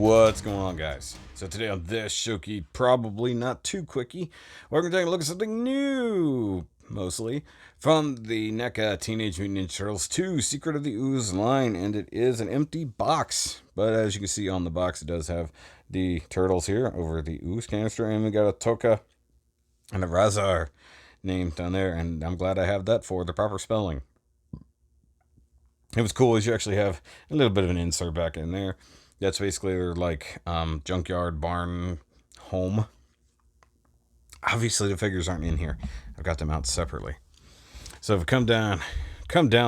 What's going on, guys? So today on this Shoky, probably not too quickie, we're going to take a look at something new, mostly, from the NECA Teenage Mutant Ninja Turtles 2 Secret of the Ooze line, and it is an empty box. But as you can see on the box, it does have the turtles here over the ooze canister, and we got a TOKKA and a RAHZAR named down there, and I'm glad I have that for the proper spelling. It was cool as you actually have a little bit of an insert back in there. That's basically their like junkyard barn home. Obviously the figures aren't in here. I've got them out separately. So if we come down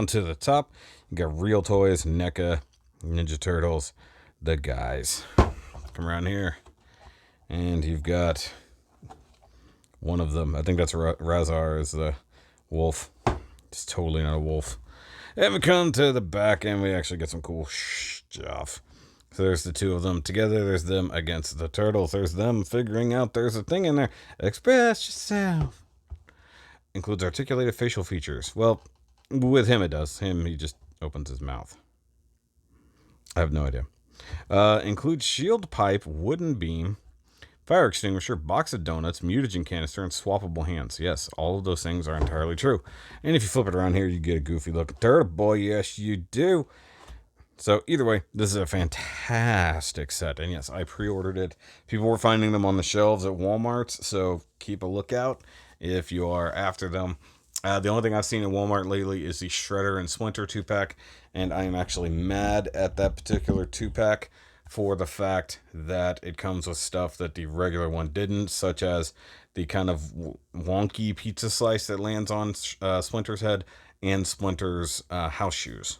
to the top, you got Real Toys, NECA, Ninja Turtles, the guys. Come around here, and you've got one of them. I think that's RAHZAR is the wolf. It's totally not a wolf. And we come to the back, and we actually get some cool stuff. So there's the two of them together. There's them against the turtles. There's them figuring out there's a thing in there. Express yourself. Includes articulated facial features. Well, with him it does. He just opens his mouth. I have no idea. Includes shield pipe, wooden beam, fire extinguisher, box of donuts, mutagen canister, and swappable hands. Yes, all of those things are entirely true. And if you flip it around here, you get a goofy looking turtle boy. Yes, you do. So either way, this is a fantastic set. And yes, I pre-ordered it. People were finding them on the shelves at Walmart, so keep a lookout if you are after them. The only thing I've seen in Walmart lately is the Shredder and Splinter 2-pack, and I am actually mad at that particular 2-pack for the fact that it comes with stuff that the regular one didn't, such as the kind of wonky pizza slice that lands on Splinter's head and Splinter's house shoes.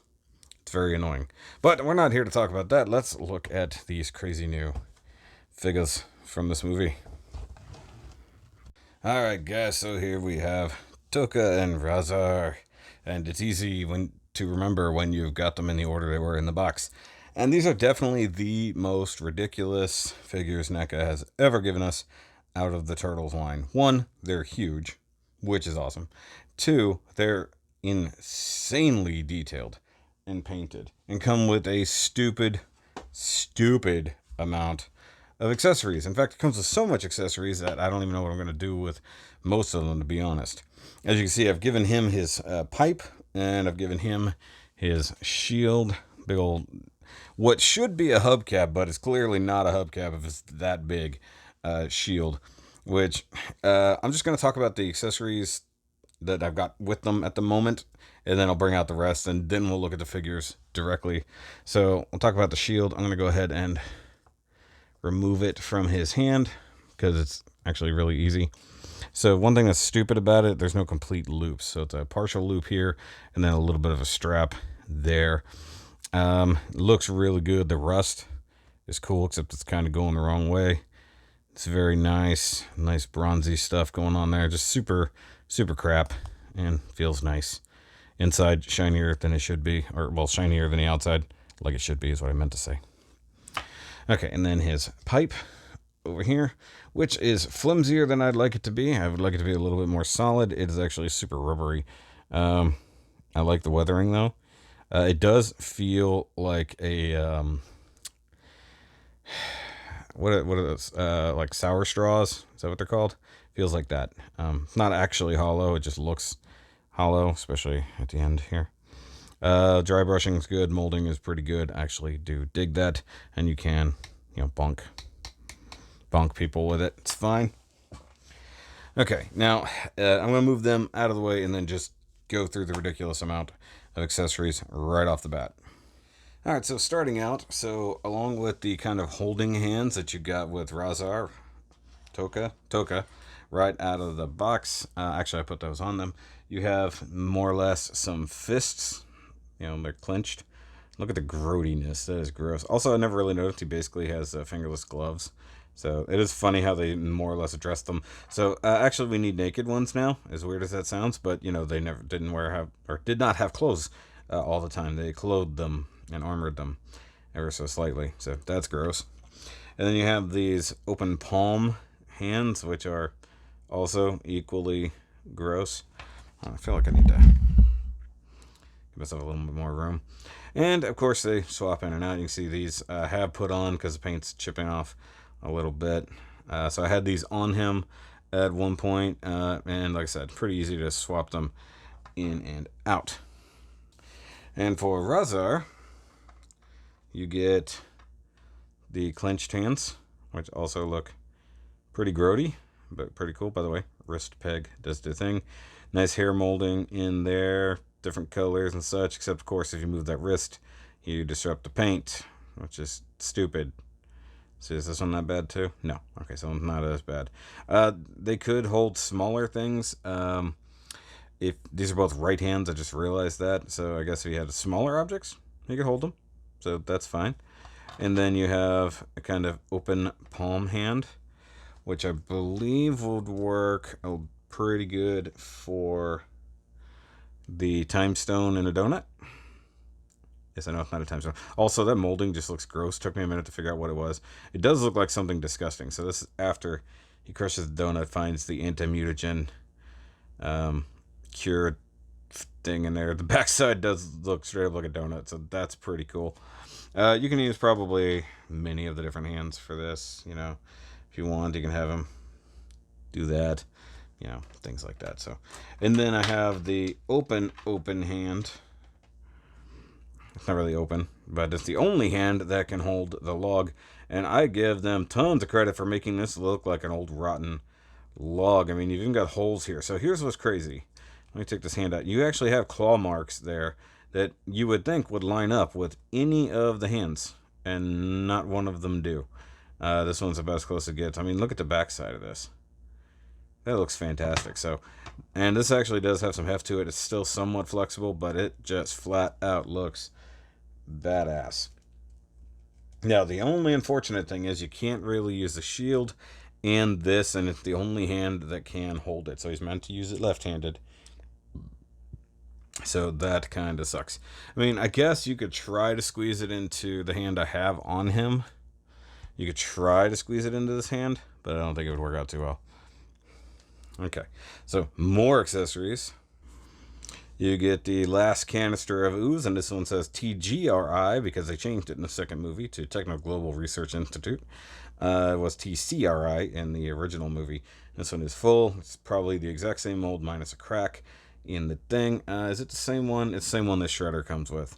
It's very annoying. But we're not here to talk about that. Let's look at these crazy new figures from this movie. Alright guys, so here we have TOKKA and RAHZAR. And it's easy to remember when you've got them in the order they were in the box. And these are definitely the most ridiculous figures NECA has ever given us out of the Turtles line. One, they're huge, which is awesome. Two, they're insanely detailed and painted, and come with a stupid amount of accessories. In fact, it comes with so much accessories that I don't even know what I'm going to do with most of them, to be honest. As you can see, I've given him his pipe, and I've given him his shield. Big old, what should be a hubcap, but it's clearly not a hubcap if it's that big shield. Which I'm just going to talk about the accessories that I've got with them at the moment, and then I'll bring out the rest, and then we'll look at the figures directly. So we'll talk about the shield. I'm going to go ahead and remove it from his hand because it's actually really easy. So one thing that's stupid about it, there's no complete loops. So it's a partial loop here and then a little bit of a strap there. Looks really good. The rust is cool, except it's kind of going the wrong way. It's very nice bronzy stuff going on there. Just super crap, and feels nice. Inside shinier than it should be, or well, shinier than the outside, like it should be is what I meant to say. Okay, and then his pipe over here, which is flimsier than I'd like it to be. I would like it to be a little bit more solid. It is actually super rubbery. I like the weathering though. It does feel like a what are those? Like sour straws? Is that what they're called? Feels like that. Not actually hollow. It just looks hollow, especially at the end here. Dry brushing is good. Molding is pretty good. I actually do dig that. And you can, bonk people with it. It's fine. Okay, now I'm going to move them out of the way and then just go through the ridiculous amount of accessories right off the bat. Alright, so starting out, along with the kind of holding hands that you got with RAHZAR, TOKKA, right out of the box. Actually, I put those on them. You have more or less some fists. They're clenched. Look at the grody-ness. That is gross. Also, I never really noticed he basically has fingerless gloves. So it is funny how they more or less address them. So actually, we need naked ones now, as weird as that sounds. But, they never did not have clothes all the time. They clothed them and armored them ever so slightly. So that's gross. And then you have these open palm hands, which are also equally gross. I feel like I need to Give myself a little bit more room. And of course they swap in and out. You can see these have put on because the paint's chipping off a little bit. So I had these on him at one point, and like I said, pretty easy to swap them in and out. And for RAHZAR, you get the clenched hands, which also look pretty grody, but pretty cool. By the way, wrist peg does the thing. Nice hair molding in there, different colors and such, except of course if you move that wrist, you disrupt the paint, which is stupid. So is this one that bad too? No. Okay, so it's not as bad. They could hold smaller things. If these are both right hands, I just realized that. So I guess if you had smaller objects, you could hold them. So that's fine. And then you have a kind of open palm hand, which I believe would work pretty good for the time stone in a donut. Yes, I know it's not a time stone. Also, that molding just looks gross. Took me a minute to figure out what it was. It does look like something disgusting. So this is after he crushes the donut, finds the anti-mutagen cure thing in there. The backside does look straight up like a donut, so that's pretty cool. You can use probably many of the different hands for this. You know, if you want, you can have him do that. You know, things like that. So, and then I have the open hand. It's not really open, but it's the only hand that can hold the log. And I give them tons of credit for making this look like an old rotten log. I mean, you've even got holes here. So here's what's crazy. Let me take this hand out. You actually have claw marks there that you would think would line up with any of the hands, and not one of them do. This one's about as close as it gets. I mean, look at the back side of this. That looks fantastic. So, and this actually does have some heft to it. It's still somewhat flexible, but it just flat out looks badass. Now, the only unfortunate thing is you can't really use the shield and this, and it's the only hand that can hold it. So he's meant to use it left-handed. So that kind of sucks. I mean, I guess you could try to squeeze it into the hand I have on him. You could try to squeeze it into this hand, but I don't think it would work out too well. Okay, so more accessories. You get the last canister of ooze, and this one says TGRI because they changed it in the second movie to Techno Global Research Institute. It was TCRI in the original movie. This one is full. It's probably the exact same mold minus a crack in the thing. Is it the same one? It's the same one that Shredder comes with,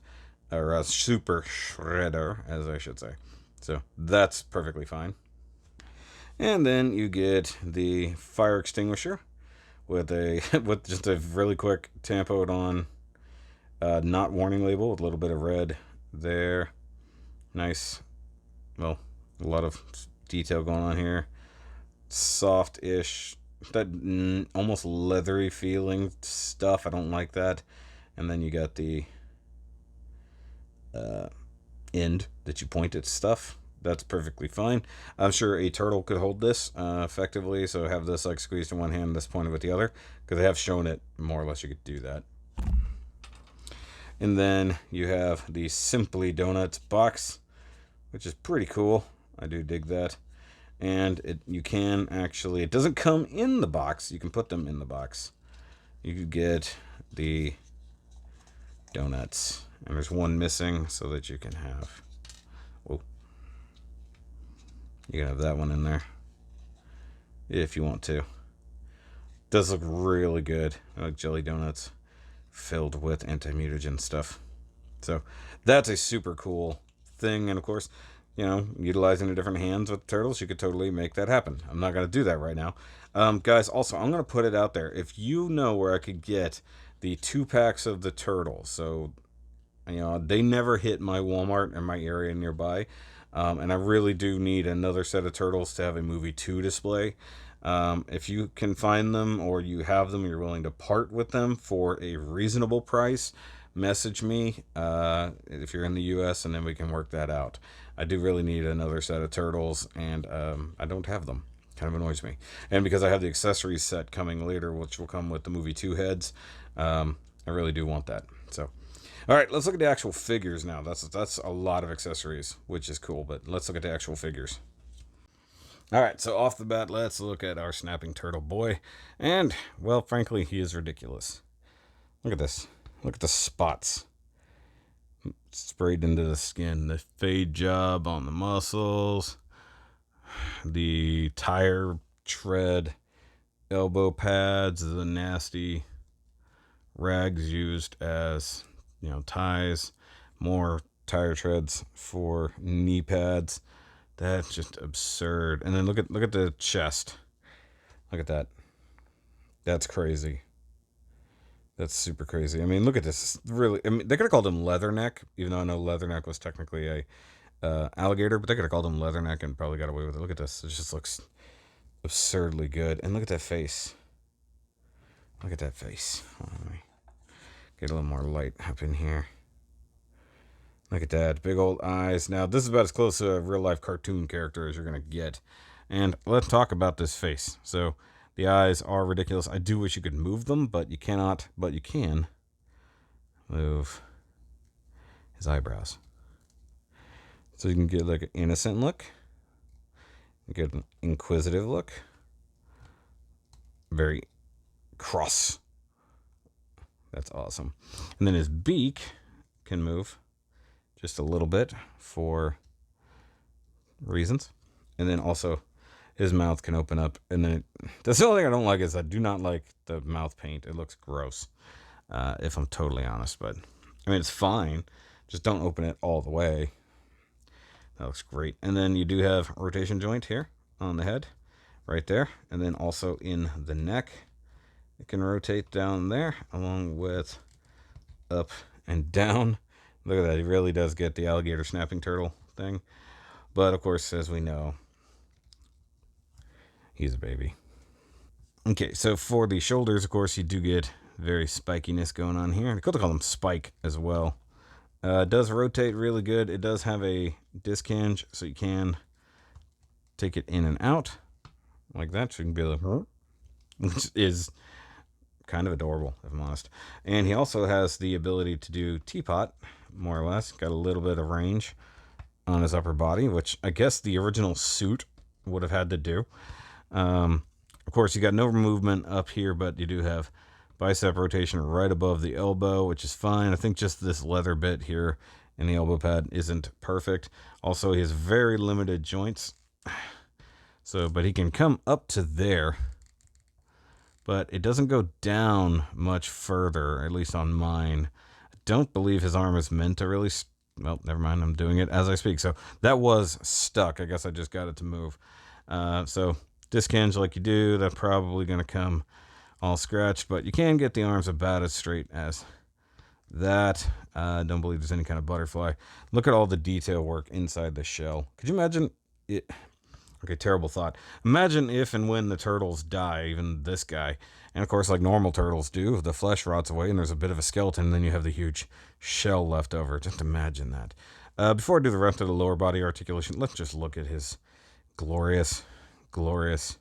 or a Super Shredder, as I should say. So that's perfectly fine. And then you get the fire extinguisher with a with just a really quick tampoed on not warning label with a little bit of red there. Nice. Well, a lot of detail going on here. Soft-ish, that almost leathery feeling stuff. I don't like that. And then you got the end that you point at stuff. That's perfectly fine. I'm sure a turtle could hold this effectively, so have this like squeezed in one hand, this pointed with the other, because they have shown it more or less you could do that. And then you have the Simply Donuts box, which is pretty cool. I do dig that. And you can actually, it doesn't come in the box, you can put them in the box. You could get the donuts, and there's one missing so that you can have, whoa, you can have that one in there if you want to. Does look really good. I like jelly donuts filled with anti-mutagen stuff. So that's a super cool thing. And of course, you know, utilizing the different hands with the turtles, you could totally make that happen. I'm not going to do that right now. Guys, also, I'm going to put it out there. If you know where I could get the 2-packs of the turtles, so, you know, they never hit my Walmart or my area nearby. And I really do need another set of turtles to have a movie 2 display. If you can find them or you have them, you're willing to part with them for a reasonable price, message me if you're in the US, and then we can work that out. I do really need another set of turtles, and I don't have them. Kind of annoys me. And because I have the accessories set coming later, which will come with the movie 2 heads, I really do want that. So, all right, let's look at the actual figures now. That's a lot of accessories, which is cool, but let's look at the actual figures. All right, so off the bat, let's look at our snapping turtle boy. And, well, frankly, he is ridiculous. Look at this. Look at the spots sprayed into the skin. The fade job on the muscles. The tire tread. Elbow pads. The nasty rags used as, ties. More tire treads for knee pads. That's just absurd. And then look at the chest. Look at that. That's crazy. That's super crazy. I mean, look at this. Really, I mean, they could have called him Leatherneck, even though I know Leatherneck was technically a alligator, but they could have called him Leatherneck and probably got away with it. Look at this. It just looks absurdly good. And look at that face. Look at that face. Let me get a little more light up in here. Look at that. Big old eyes. Now, this is about as close to a real-life cartoon character as you're going to get. And let's talk about this face. So, the eyes are ridiculous. I do wish you could move them, but you cannot. But you can move his eyebrows. So you can get like an innocent look. You get an inquisitive look. Very cross. That's awesome. And then his beak can move just a little bit for reasons. And then also his mouth can open up. And then that's the only thing I don't like is I do not like the mouth paint. It looks gross, if I'm totally honest. But I mean, it's fine. Just don't open it all the way. That looks great. And then you do have a rotation joint here on the head, right there. And then also in the neck, it can rotate down there along with up and down. Look at that. He really does get the alligator snapping turtle thing. But of course, as we know, he's a baby. Okay, so for the shoulders, of course, you do get very spikiness going on here. I could call them spike as well. It does rotate really good. It does have a disc hinge, so you can take it in and out like that. So you can be like, which is kind of adorable, if I'm honest. And he also has the ability to do teapot, more or less. Got a little bit of range on his upper body, which I guess the original suit would have had to do. Of course, you got no movement up here, but you do have bicep rotation right above the elbow, which is fine. I think just this leather bit here in the elbow pad isn't perfect. Also, he has very limited joints. So, but he can come up to there, but it doesn't go down much further, at least on mine. I don't believe his arm is meant to really, well, never mind, I'm doing it as I speak. So that was stuck. I guess I just got it to move. So disc hinge like you do, that's probably going to come all scratched, but you can get the arms about as straight as that. I don't believe there's any kind of butterfly. Look at all the detail work inside the shell. Could you imagine it? Okay, terrible thought. Imagine if and when the turtles die, even this guy, and of course, like normal turtles do, the flesh rots away and there's a bit of a skeleton, and then you have the huge shell left over. Just imagine that. Before I do the rest of the lower body articulation, let's just look at his glorious, glorious,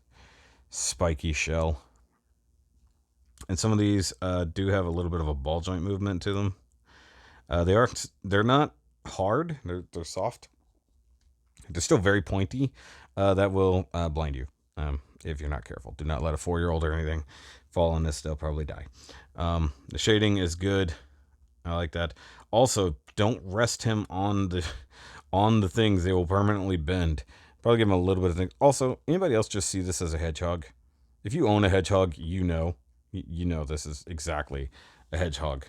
spiky shell. And some of these do have a little bit of a ball joint movement to them. They're not hard. They're soft. They're still very pointy. That will blind you if you're not careful. Do not let a 4-year-old or anything fall on this. They'll probably die. The shading is good. I like that. Also, don't rest him on the things. They will permanently bend. Probably give him a little bit of things. Also, anybody else just see this as a hedgehog? If you own a hedgehog, you know this is exactly a hedgehog.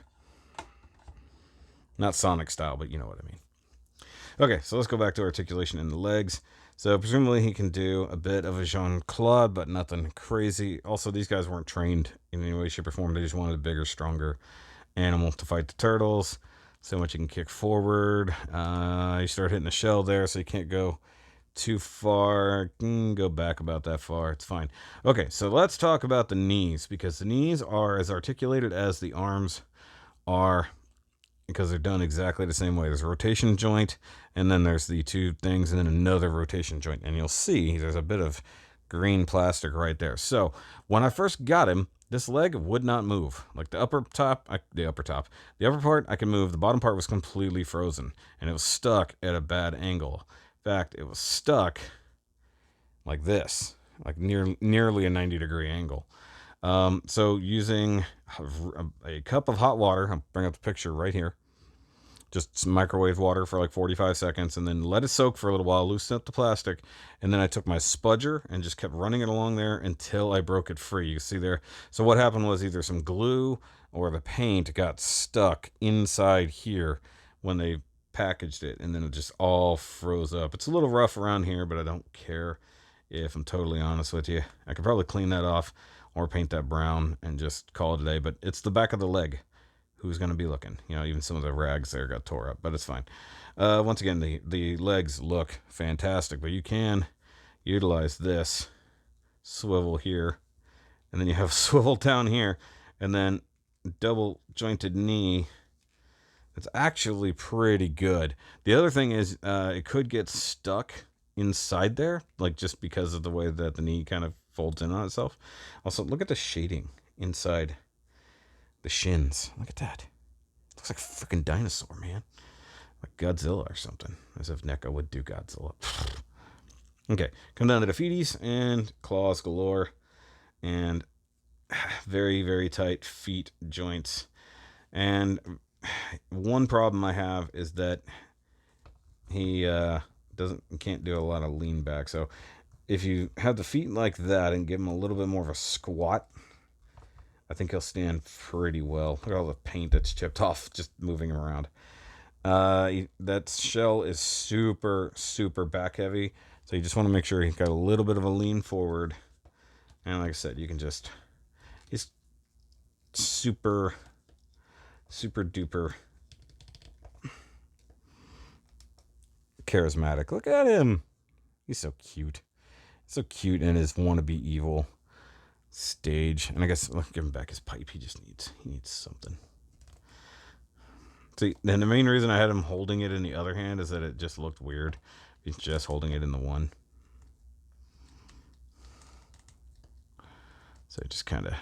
Not Sonic style, but you know what I mean. Okay, so let's go back to articulation in the legs. So presumably he can do a bit of a Jean-Claude, but nothing crazy. Also, these guys weren't trained in any way, shape, or form. They just wanted a bigger, stronger animal to fight the turtles. So much you can kick forward. You start hitting the shell there, so you can't go too far. Go back about that far. It's fine. Okay, so let's talk about the knees, because the knees are as articulated as the arms are, because they're done exactly the same way. There's a rotation joint, and then there's the two things, and then another rotation joint. And you'll see there's a bit of green plastic right there. So when I first got him, this leg would not move. Like the upper part, I can move. The bottom part was completely frozen, and it was stuck at a bad angle. In fact, it was stuck like this, like nearly a 90-degree angle. So using a cup of hot water, I'll bring up the picture right here. Just microwave water for like 45 seconds and then let it soak for a little while, loosen up the plastic. And then I took my spudger and just kept running it along there until I broke it free. You see there? So what happened was either some glue or the paint got stuck inside here when they packaged it, and then it just all froze up. It's a little rough around here, but I don't care, if I'm totally honest with you. I could probably clean that off or paint that brown and just call it a day, but it's the back of the leg. Who's going to be looking? You know, even some of the rags there got tore up, but it's fine. Once again, the legs look fantastic, but you can utilize this swivel here, and then you have swivel down here, and then double jointed knee. It's actually pretty good. The other thing is it could get stuck inside there, like just because of the way that the knee kind of folds in on itself. Also, look at the shading inside the shins. Look at that. Looks like a freaking dinosaur, man. Like Godzilla or something. As if NECA would do Godzilla. Okay, come down to the feeties and claws galore. And very, very tight feet joints. And one problem I have is that he can't do a lot of lean back. So if you have the feet like that and give him a little bit more of a squat, I think he'll stand pretty well. Look at all the paint that's chipped off just moving him around. That shell is super, super back heavy. So you just want to make sure he's got a little bit of a lean forward. And like I said, you can just... He's super, super duper charismatic. Look at him. He's so cute. So cute in his wannabe evil stage. And I guess I'll give him back his pipe. He needs something. See, and the main reason I had him holding it in the other hand is that it just looked weird. He's just holding it in the one. So just kind of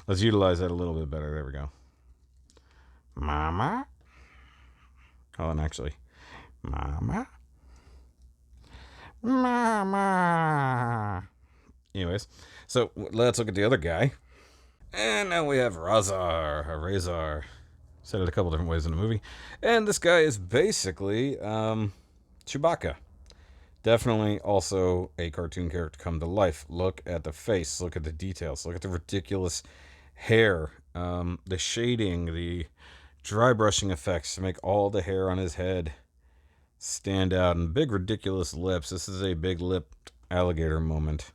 let's utilize that a little bit better. There we go. Mama. Oh, and actually, Mama. Mama. Anyways, so let's look at the other guy. And now we have RAHZAR. Said it a couple different ways in the movie. And this guy is basically Chewbacca. Definitely also a cartoon character come to life. Look at the face. Look at the details. Look at the ridiculous hair. The shading, the dry brushing effects to make all the hair on his head stand out. And big ridiculous lips. This is a big lipped alligator moment.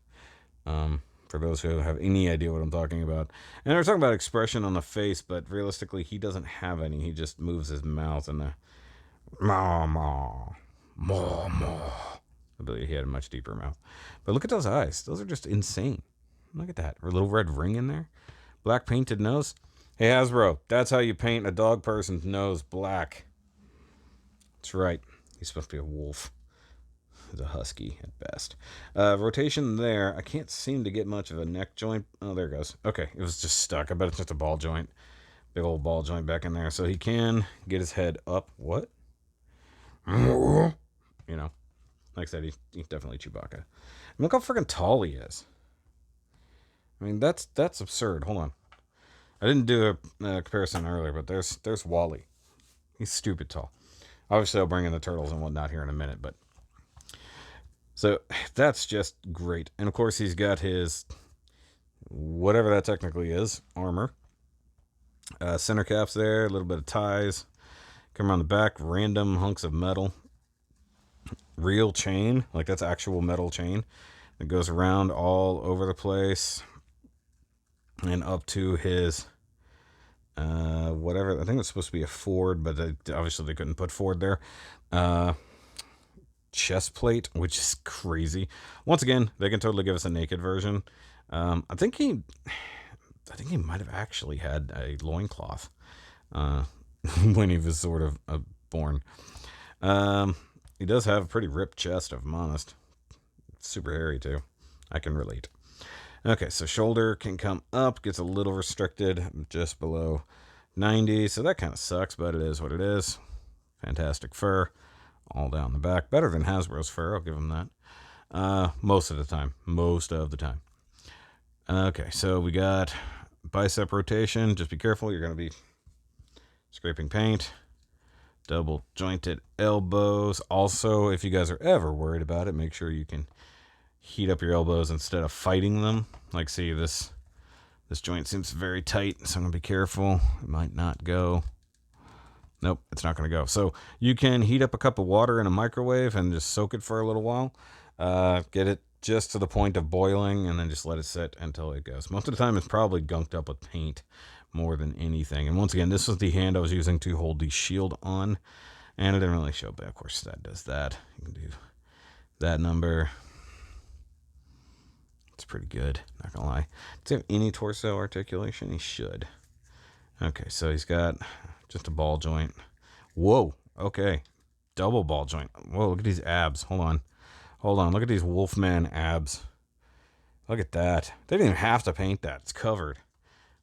For those who have any idea what I'm talking about. And we're talking about expression on the face, but realistically, he doesn't have any. He just moves his mouth in a ma. I believe he had a much deeper mouth. But look at those eyes. Those are just insane. Look at that. A little red ring in there. Black painted nose. Hey, Hasbro, that's how you paint a dog person's nose black. That's right. He's supposed to be a wolf. He's a husky at best. Rotation there. I can't seem to get much of a neck joint. Oh, there it goes. Okay, it was just stuck. I bet it's just a ball joint. Big old ball joint back in there. So he can get his head up. What? You know, like I said, he's definitely Chewbacca. And look how freaking tall he is. I mean, that's absurd. Hold on. I didn't do a comparison earlier, but there's Wally. He's stupid tall. Obviously, I'll bring in the turtles and whatnot here in a minute, but... So, that's just great. And of course, he's got his... whatever that technically is. Armor. Center caps there. A little bit of ties. Come around the back. Random hunks of metal. Real chain. Like, that's actual metal chain. It goes around all over the place. And up to his... whatever. I think it's supposed to be a Ford, but obviously they couldn't put Ford there. Chest plate, which is crazy. Once again, they can totally give us a naked version. I think he might have actually had a loincloth when he was sort of born. He does have a pretty ripped chest, if I'm honest. It's super hairy too. I can relate. Okay, so shoulder can come up, gets a little restricted, just below 90. So that kind of sucks, but it is what it is. Fantastic fur all down the back. Better than Hasbro's fur, I'll give him that. Most of the time. Most of the time. Okay, so we got bicep rotation. Just be careful. You're going to be scraping paint. Double jointed elbows. Also, if you guys are ever worried about it, make sure you can heat up your elbows instead of fighting them. Like, see, this joint seems very tight, so I'm going to be careful. It might not go. Nope, it's not going to go. So you can heat up a cup of water in a microwave and just soak it for a little while. Get it just to the point of boiling, and then just let it sit until it goes. Most of the time, it's probably gunked up with paint more than anything. And once again, this was the hand I was using to hold the shield on, and it didn't really show, but of course that does that. You can do that number. It's pretty good, not gonna lie. Does he have any torso articulation? He should. Okay, so he's got just a ball joint. Whoa, okay. Double ball joint. Whoa, look at these abs. Hold on. Look at these Wolfman abs. Look at that. They didn't even have to paint that. It's covered.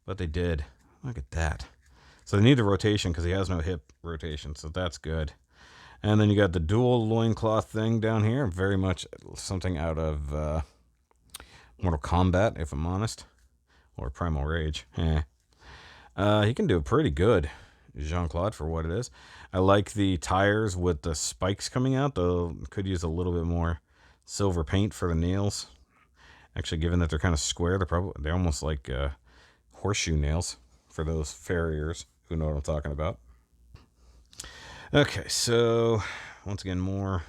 But they did. Look at that. So they need the rotation because he has no hip rotation. So that's good. And then you got the dual loincloth thing down here. Very much something out of Mortal Kombat, if I'm honest. Or Primal Rage. He can do it pretty good, Jean-Claude, for what it is. I like the tires with the spikes coming out, though could use a little bit more silver paint for the nails. Actually, given that they're kind of square, they're almost like horseshoe nails for those farriers who know what I'm talking about. Okay, so once again, more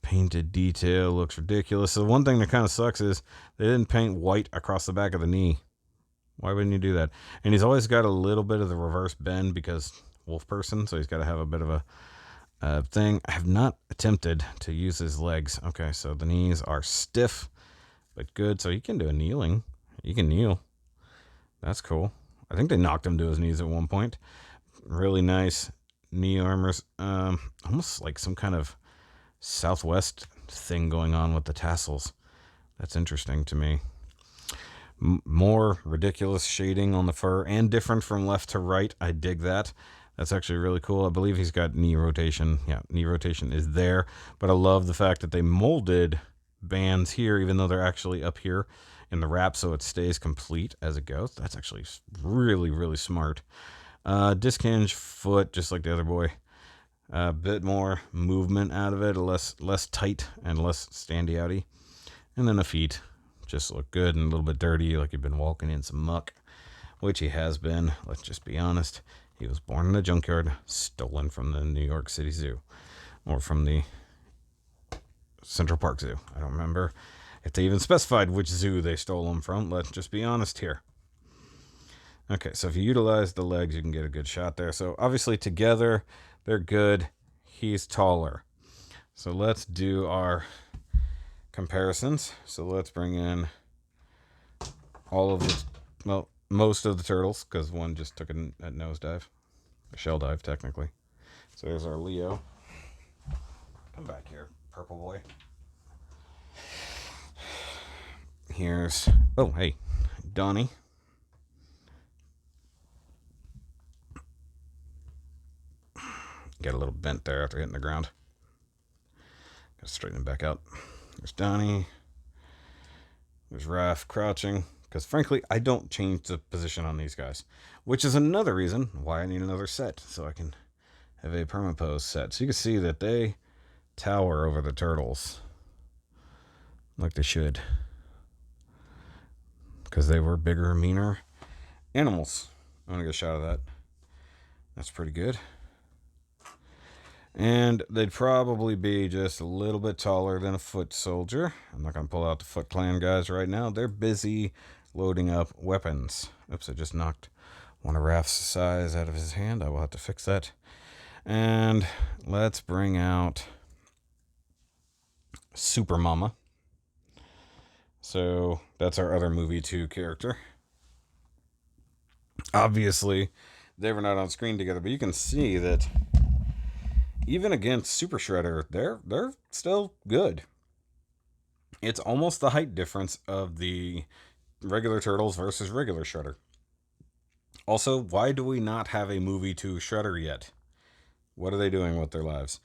painted detail. Looks ridiculous. So one thing that kind of sucks is they didn't paint white across the back of the knee. Why wouldn't you do that? And he's always got a little bit of the reverse bend because wolf person, so he's got to have a bit of a thing. I have not attempted to use his legs. Okay, so the knees are stiff, but good. So he can do a kneeling. He can kneel. That's cool. I think they knocked him to his knees at one point. Really nice knee armors. Almost like some kind of Southwest thing going on with the tassels. That's interesting to me. More ridiculous shading on the fur and different from left to right. I dig that. That's actually really cool. I believe he's got knee rotation. Yeah, knee rotation is there. But I love the fact that they molded bands here, even though they're actually up here in the wrap, so it stays complete as it goes. That's actually really, really smart. Disc hinge foot, just like the other boy. A bit more movement out of it, less tight and less standy-outy. And then the feet just look good and a little bit dirty, like you've been walking in some muck, which he has been. Let's just be honest. He was born in a junkyard, stolen from the New York City Zoo, or from the Central Park Zoo. I don't remember if they even specified which zoo they stole him from. Let's just be honest here. Okay, so if you utilize the legs, you can get a good shot there. So obviously together, they're good. He's taller. So let's do our comparisons. So let's bring in all of the, well, most of the turtles, because one just took a nosedive, a shell dive technically. So there's our Leo. Come back here, purple boy. Here's, oh hey, Donnie. Got a little bent there after hitting the ground. Gotta straighten him back out. There's Donnie. There's Raph crouching. Because frankly, I don't change the position on these guys. Which is another reason why I need another set. So I can have a permapose set. So you can see that they tower over the turtles. Like they should. Because they were bigger, meaner animals. I'm going to get a shot of that. That's pretty good. And they'd probably be just a little bit taller than a foot soldier. I'm not going to pull out the Foot Clan guys right now. They're busy loading up weapons. Oops, I just knocked one of Raph's size out of his hand. I will have to fix that. And let's bring out Super Mama. So that's our other movie 2 character. Obviously, they were not on screen together, but you can see that even against Super Shredder, they're still good. It's almost the height difference of the regular Turtles versus regular Shredder. Also, why do we not have a movie to Shredder yet? What are they doing with their lives?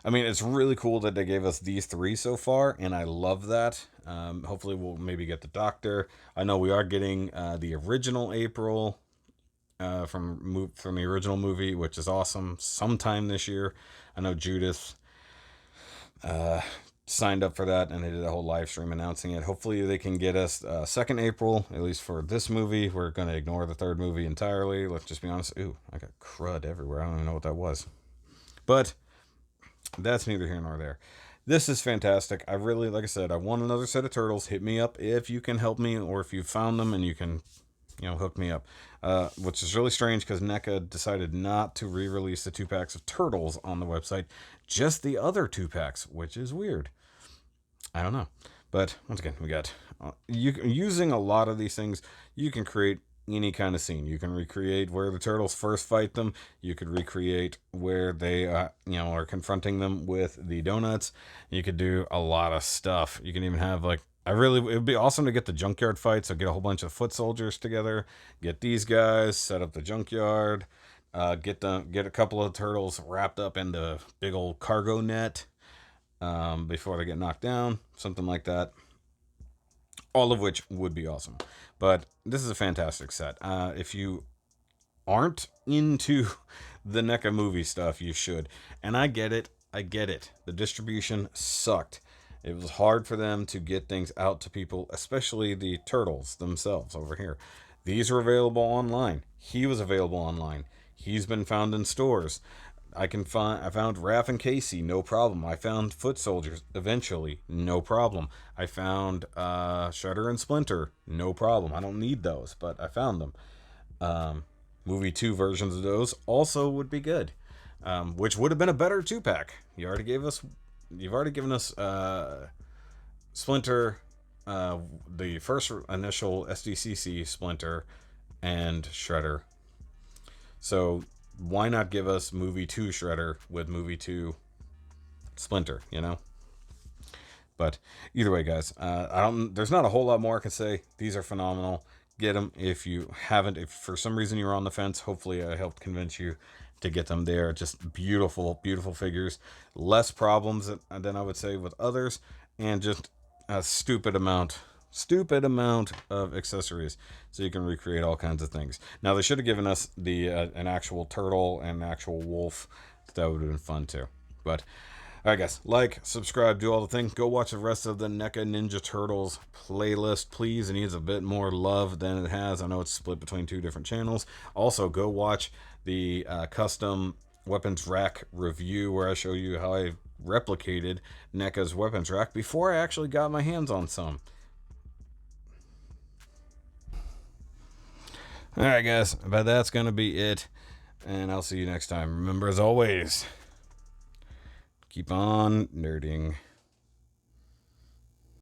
I mean, it's really cool that they gave us these 3 so far, and I love that. Hopefully we'll maybe get the Doctor. I know we are getting the original April from the original movie, which is awesome, sometime this year. I know Judith signed up for that, and they did a whole live stream announcing it. Hopefully they can get us 2nd April, at least for this movie. We're going to ignore the 3rd movie entirely. Let's just be honest. Ooh, I got crud everywhere. I don't even know what that was. But that's neither here nor there. This is fantastic. I really, like I said, I want another set of turtles. Hit me up if you can help me, or if you found them and you can, hook me up. Which is really strange because NECA decided not to re-release the 2-packs of turtles on the website, just the other 2-packs, which is weird. I don't know. But once again, we got using a lot of these things, you can create any kind of scene. You can recreate where the turtles first fight them. You could recreate where they are confronting them with the donuts. You could do a lot of stuff. You can even have it would be awesome to get the junkyard fight. So get a whole bunch of foot soldiers together, get these guys, set up the junkyard, get a couple of turtles wrapped up in the big old cargo net before they get knocked down, something like that. All of which would be awesome. But this is a fantastic set. If you aren't into the NECA movie stuff, you should. And I get it. The distribution sucked. It was hard for them to get things out to people, especially the turtles themselves over here. These are available online. He was available online. He's been found in stores. I found Raph and Casey, no problem. I found Foot Soldiers eventually, no problem. I found Shredder and Splinter, no problem. I don't need those, but I found them. Movie 2 versions of those also would be good, which would have been a better 2-pack. You've already given us Splinter, the first initial SDCC Splinter, and Shredder. So why not give us movie 2 Shredder with movie 2 Splinter, But either way, guys, there's not a whole lot more I can say. These are phenomenal. Get them if you haven't. If for some reason you're on the fence, hopefully I helped convince you to get them there. Just beautiful, beautiful figures. Less problems than I would say with others, and just a stupid amount of accessories, so you can recreate all kinds of things. Now they should have given us the an actual turtle and an actual wolf. That would have been fun too. But all right, guys, like, subscribe, do all the things. Go watch the rest of the NECA Ninja Turtles playlist, please. It needs a bit more love than it has. I know it's split between 2 different channels. Also, go watch the custom weapons rack review, where I show you how I replicated NECA's weapons rack before I actually got my hands on some. Alright, guys, but that's going to be it, and I'll see you next time. Remember, as always, keep on nerding.